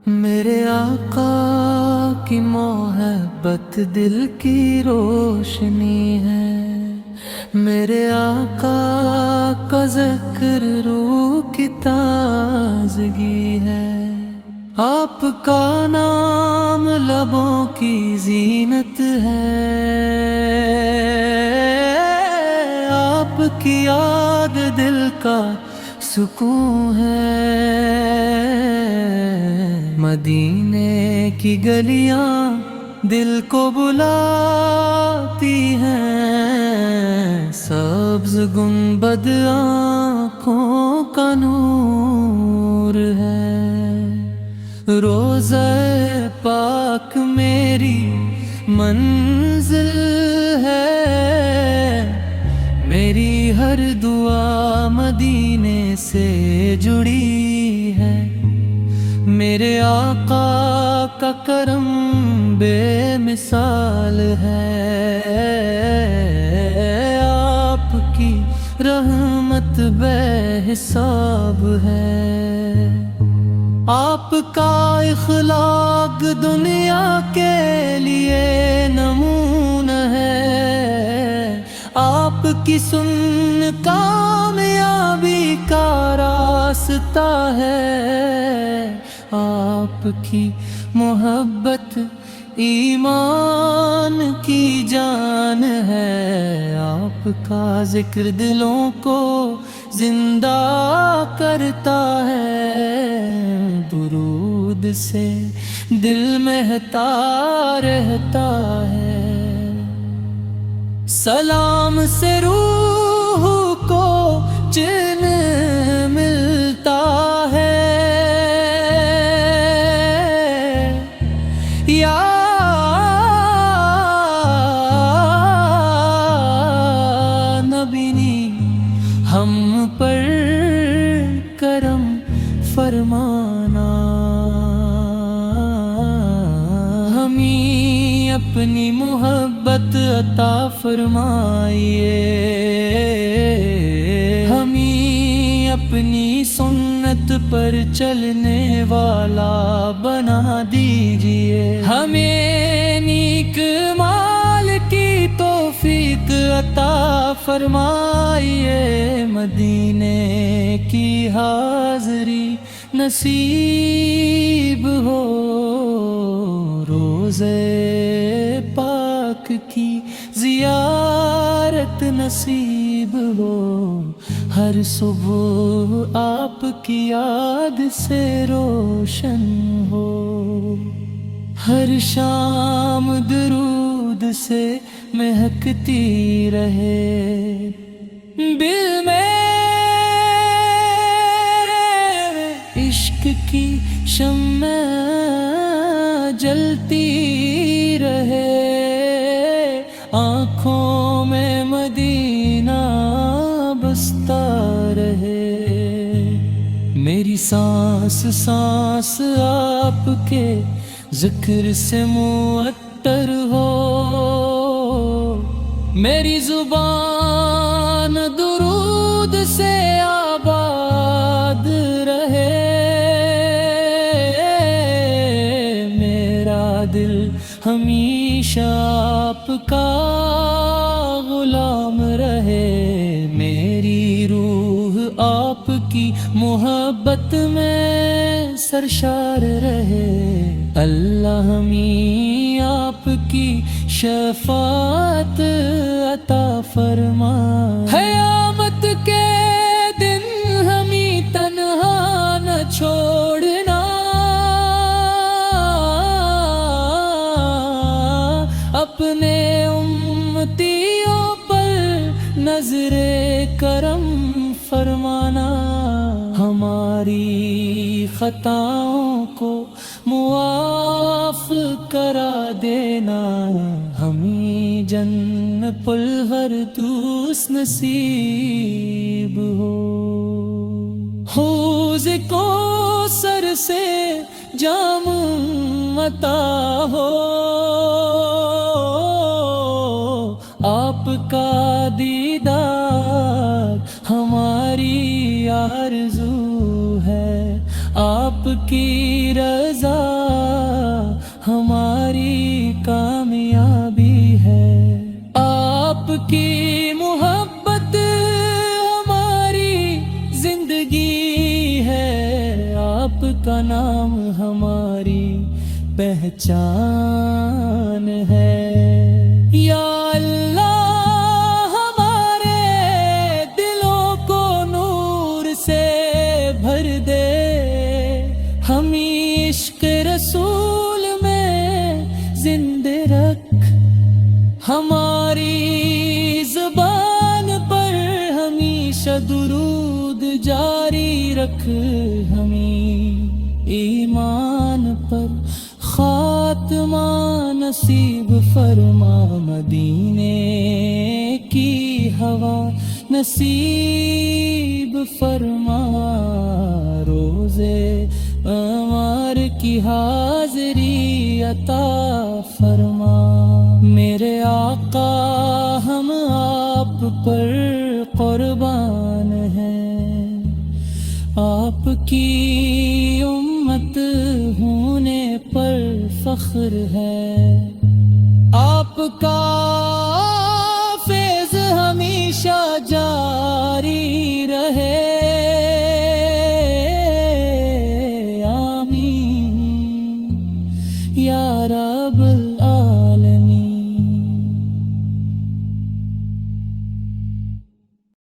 میرے آقا کی محبت دل کی روشنی ہے، میرے آقا کا ذکر روح کی تازگی ہے، آپ کا نام لبوں کی زینت ہے، آپ کی یاد دل کا سکون ہے، مدینے کی گلیاں دل کو بلاتی ہیں، سبز گنبد آنکھوں کا نور ہے، روضہ پاک میری منزل ہے، میری ہر دعا مدینے سے جڑی ہے، میرے آقا کا کرم بے مثال ہے، آپ کی رحمت بے حساب ہے، آپ کا اخلاق دنیا کے لیے نمونہ ہے، آپ کی سن کامیابی کا راستہ ہے، آپ کی محبت ایمان کی جان ہے، آپ کا ذکر دلوں کو زندہ کرتا ہے، درود سے دل مہتا رہتا ہے، سلام سے روح کو چین ملتا ہے، یا نبی ہم پر کرم فرمانا، ہمیں اپنی محبت عطا فرمائیے، ہمیں اپنی سنت پر چلنے والا بنا دیجئے، ہمیں نیک مال کی توفیق عطا فرمائیے، مدینے کی حاضری نصیب ہو، روضے پاک کی زیارت نصیب ہو، ہر صبح آپ کی یاد سے روشن ہو، ہر شام درود سے مہکتی رہے، دل میں عشق کی شمع جلتی رہے، آنکھوں میں مدینہ بستا رہے، میری سانس سانس آپ کے ذکر سے معطر ہو، میری زبان درود سے آباد رہے، میرا دل ہمیشہ آپ کا غلام رہے، میری روح آپ کی محبت میں سرشار رہے، اللہ ہمیں آپ کی شفاعت عطا فرمائے، قیامت کے دن ہمیں تنہا نہ چھوڑنا، اپنے امتیوں پر نظر کرم فرمانا، ہماری خطاؤں کو معاف کرا دینا، ہمیں جنت الفردوس نصیب ہو، حوض کوثر سے جام عطا ہو، آپ کا دیدار ہماری آرزو ہے، آپ کی رضا ہماری کامیابی ہے، آپ کی محبت ہماری زندگی ہے، آپ کا نام ہماری پہچان ہے۔ یا اللہ ہمارے دلوں کو نور سے بھر دے، ہمیں عشق رسول میں زندہ رکھ، ہماری زبان پر ہمیشہ درود جاری رکھ، ہمیں ایمان پر خاتمہ نصیب فرما، مدینے کی ہوا نصیب فرما، روزے انوار کی حاضری عطا فرما۔ میرے آقا ہم آپ پر قربان ہیں، آپ کی امت ہونے پر فخر ہے، آپ کا